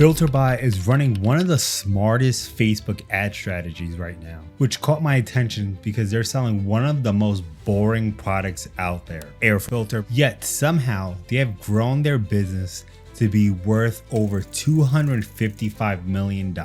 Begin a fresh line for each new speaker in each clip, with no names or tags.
Filterbuy is running one of the smartest Facebook ad strategies right now, which caught my attention because they're selling one of the most boring products out there, air filter, yet somehow they have grown their business to be worth over $255 million.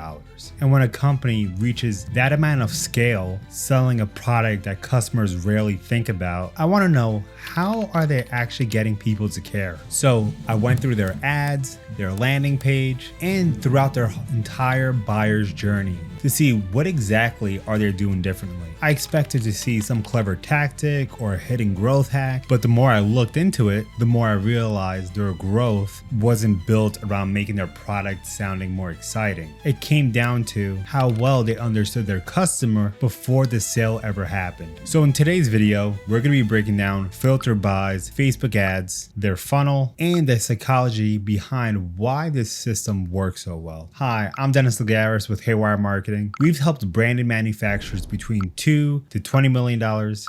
And when a company reaches that amount of scale, selling a product that customers rarely think about, I want to know, how are they actually getting people to care? So I went through their ads, their landing page, and throughout their entire buyer's journey to see what exactly are they doing differently. I expected to see some clever tactic or a hidden growth hack, but the more I looked into it, the more I realized their growth wasn't built around making their product sounding more exciting. It came down to how well they understood their customer before the sale ever happened. So in today's video, we're going to be breaking down Filterbuy's Facebook ads, their funnel, and the psychology behind why this system works so well. Hi, I'm Dennis Lagares with Haywire Marketing. We've helped branded manufacturers between $2 to $20 million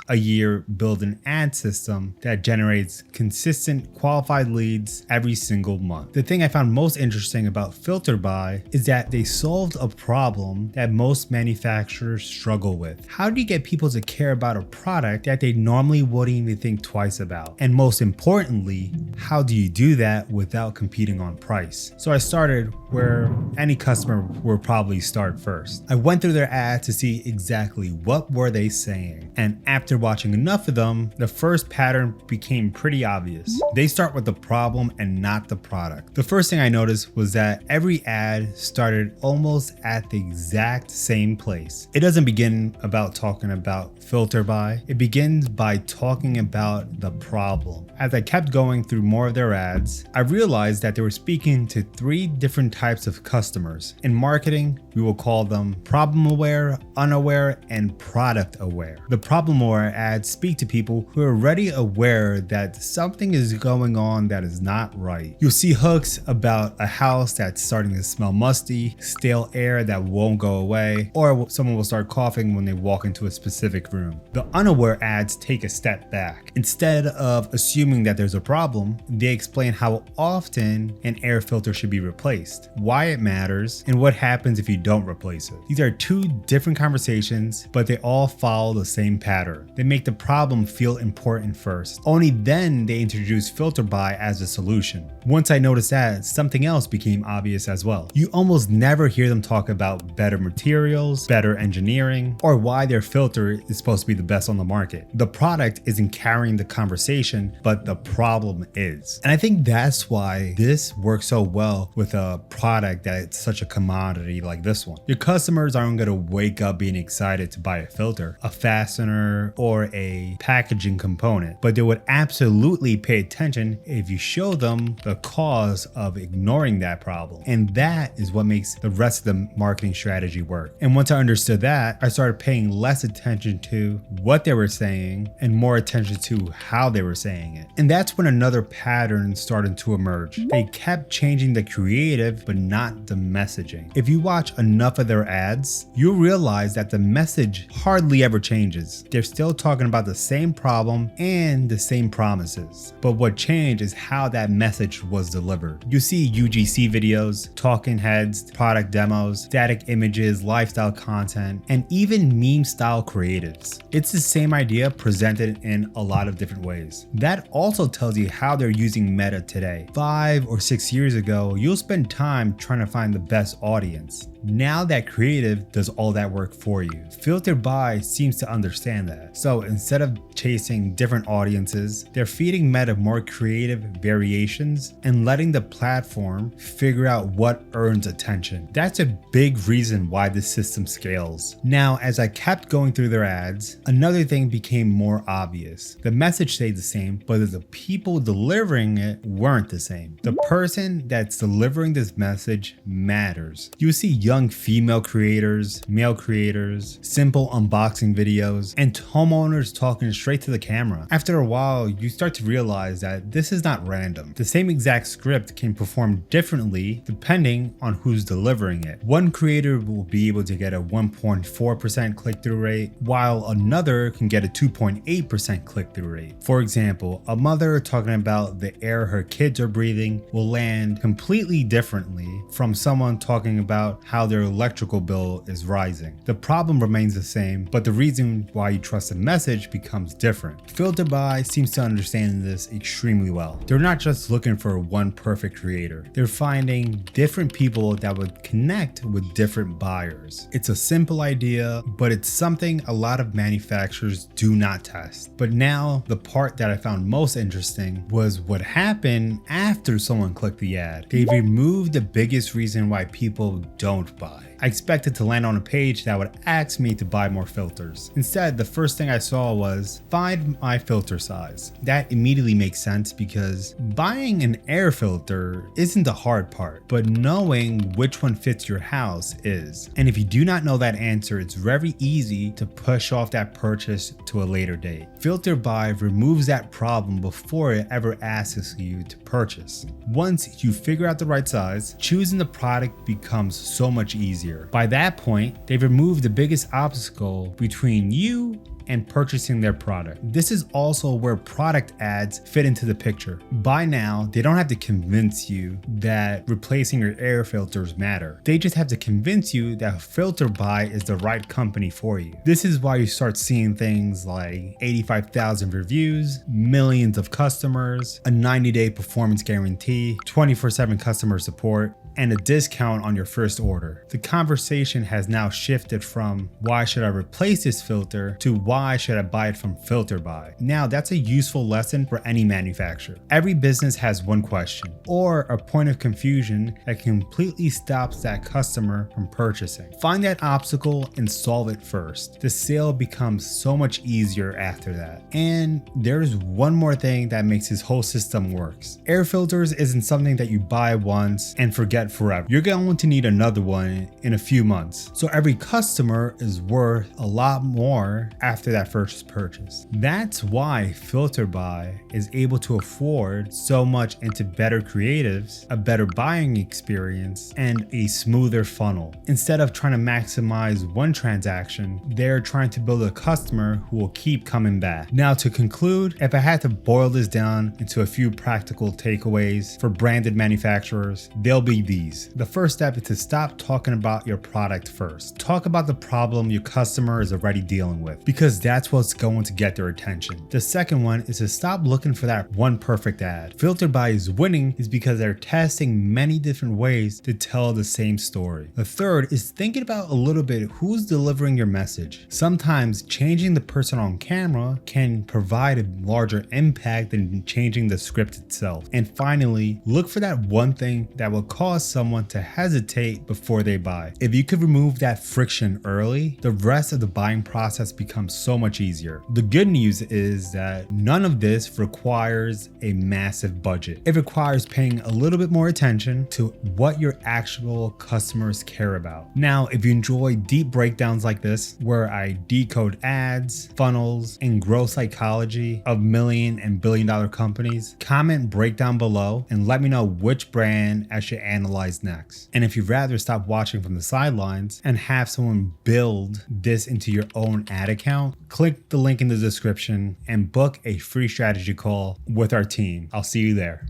a year build an ad system that generates consistent qualified leads every single month. The thing I found most interesting about Filterbuy is that they solved a problem that most manufacturers struggle with. How do you get people to care about a product that they normally wouldn't even think twice about? And most importantly, how do you do that without competing on price? So I started where any customer would probably start first. I went through their ads to see exactly what were they saying. And after watching enough of them, the first pattern became pretty obvious. They start with the problem and not the product. The first thing I noticed was that every ad started almost at the exact same place. It doesn't begin about talking about Filterbuy. It begins by talking about the problem. As I kept going through more of their ads, I realized that they were speaking to three different types of customers. In marketing, we will call them problem aware, unaware, and product aware. The problem aware ads speak to people who are already aware that something is going on that is not right. You'll see hooks about a house that's starting to smell musty, stale air that won't go away, or someone will start coughing when they walk into a specific room. The unaware ads take a step back. Instead of assuming that there's a problem, they explain how often an air filter should be replaced, why it matters, and what happens if you don't replace it. These are two different conversations, but they all follow the same pattern. They make the problem feel important first. Only then they introduce Filterbuy as a solution. Once I noticed that, something else became obvious as well. You almost never hear them talk about better materials, better engineering, or why their filter is supposed to be the best on the market. The product isn't carrying the conversation, but the problem is. And I think that's why this works so well with a product that's such a commodity like this one. Your customers aren't going to wake up being excited to buy a filter, a fastener, or a packaging component, but they would absolutely pay attention if you show them the cause of ignoring that problem. And that is what makes the rest of the marketing strategy work. And once I understood that, I started paying less attention to what they were saying and more attention to how they were saying it. And that's when another pattern started to emerge. They kept changing the creative, but not the messaging. If you watch enough of their ads, you'll realize that the message hardly ever changes. They're still talking about the same problem and the same promises. But what changed is how that message was delivered. You see UGC videos, talking heads, product demos, static images, lifestyle content, and even meme style creatives. It's the same idea presented in a lot of different ways. That also tells you how they're using meta today. 5 or 6 years ago, you'll spend time trying to find the best audience. Now that creative does all that work for you. Filterbuy seems to understand that. So instead of chasing different audiences, they're feeding Meta more creative variations and letting the platform figure out what earns attention. That's a big reason why this system scales. Now, as I kept going through their ads, another thing became more obvious. The message stayed the same, but the people delivering it weren't the same. The person that's delivering this message matters. You see young female creators, male creators, simple unboxing videos, and homeowners talking straight to the camera. After a while, you start to realize that this is not random. The same exact script can perform differently depending on who's delivering it. One creator will be able to get a 1.4% click-through rate, while another can get a 2.8% click-through rate. For example, a mother talking about the air her kids are breathing will land completely differently from someone talking about how their electrical bill is rising. The problem remains the same, but the reason why you trust a message becomes different. Filterbuy seems to understand this extremely well. They're not just looking for one perfect creator. They're finding different people that would connect with different buyers. It's a simple idea, but it's something a lot of manufacturers do not test. But now, the part that I found most interesting was what happened after someone clicked the ad. They removed the biggest reason why people don't buy. I expected to land on a page that would ask me to buy more filters. Instead, the first thing I saw was find my filter size. That immediately makes sense because buying an air filter isn't the hard part, but knowing which one fits your house is. And if you do not know that answer, it's very easy to push off that purchase to a later date. Filterbuy removes that problem before it ever asks you to purchase. Once you figure out the right size, choosing the product becomes so much easier. By that point, they've removed the biggest obstacle between you and purchasing their product. This is also where product ads fit into the picture. By now, they don't have to convince you that replacing your air filters matter. They just have to convince you that Filterbuy is the right company for you. This is why you start seeing things like 85,000 reviews, millions of customers, a 90-day performance guarantee, 24/7 customer support, and a discount on your first order. The conversation has now shifted from why should I replace this filter to why should I buy it from Filterbuy. Now that's a useful lesson for any manufacturer. Every business has one question or a point of confusion that completely stops that customer from purchasing. Find that obstacle and solve it first. The sale becomes so much easier after that. And there's one more thing that makes this whole system works. Air filters isn't something that you buy once and forget forever. You're going to need another one in a few months. So every customer is worth a lot more after that first purchase. That's why Filterbuy is able to afford so much into better creatives, a better buying experience, and a smoother funnel. Instead of trying to maximize one transaction, they're trying to build a customer who will keep coming back. Now to conclude, if I had to boil this down into a few practical takeaways for branded manufacturers, they'll be these. The first step is to stop talking about your product first. Talk about the problem your customer is already dealing with, because that's what's going to get their attention. The second one is to stop looking for that one perfect ad. Filterbuy is winning is because they're testing many different ways to tell the same story. The third is thinking about a little bit who's delivering your message. Sometimes changing the person on camera can provide a larger impact than changing the script itself. And finally, look for that one thing that will cause someone to hesitate before they buy. If you could remove that friction early, the rest of the buying process becomes so much easier. The good news is that none of this requires a massive budget. It requires paying a little bit more attention to what your actual customers care about. Now, if you enjoy deep breakdowns like this, where I decode ads, funnels, and growth psychology of million and billion dollar companies, comment breakdown below and let me know which brand I should analyze next. And if you'd rather stop watching from the sidelines and have someone build this into your own ad account, click the link in the description and book a free strategy call with our team. I'll see you there.